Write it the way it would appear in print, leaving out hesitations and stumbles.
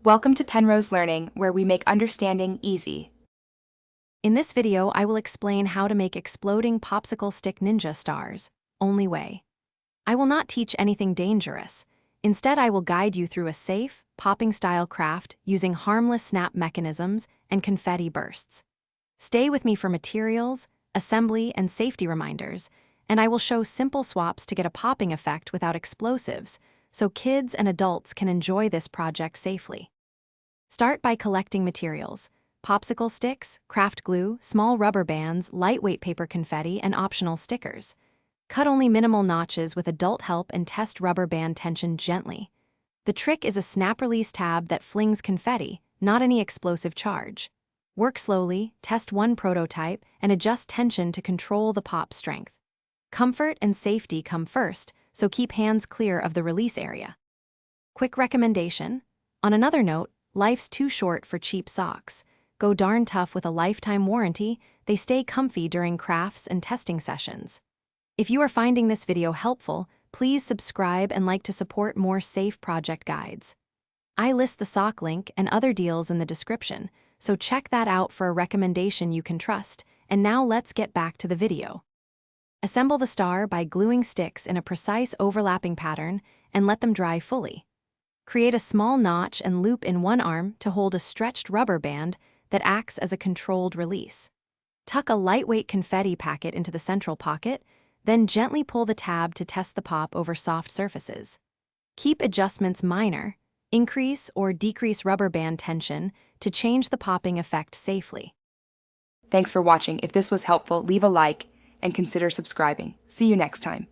Welcome to Penrose Learning, where we make understanding easy. In this video, I will explain how to make exploding popsicle stick ninja stars, only way. I will not teach anything dangerous. Instead, I will guide you through a safe, popping-style craft using harmless snap mechanisms and confetti bursts. Stay with me for materials, assembly, and safety reminders, and I will show simple swaps to get a popping effect without explosives, so kids and adults can enjoy this project safely. Start by collecting materials: popsicle sticks, craft glue, small rubber bands, lightweight paper confetti, and optional stickers. Cut only minimal notches with adult help and test rubber band tension gently. The trick is a snap-release tab that flings confetti, not any explosive charge. Work slowly, test one prototype, and adjust tension to control the pop strength. Comfort and safety come first, so keep hands clear of the release area. Quick recommendation: on another note, life's too short for cheap socks. Go darn tough with a lifetime warranty. They stay comfy during crafts and testing sessions. If you are finding this video helpful, please subscribe and like to support more safe project guides. I list the sock link and other deals in the description, so check that out for a recommendation you can trust. And now let's get back to the video. Assemble the star by gluing sticks in a precise overlapping pattern and let them dry fully. Create a small notch and loop in one arm to hold a stretched rubber band that acts as a controlled release. Tuck a lightweight confetti packet into the central pocket, then gently pull the tab to test the pop over soft surfaces. Keep adjustments minor, increase or decrease rubber band tension to change the popping effect safely. Thanks for watching. If this was helpful, leave a like and consider subscribing. See you next time.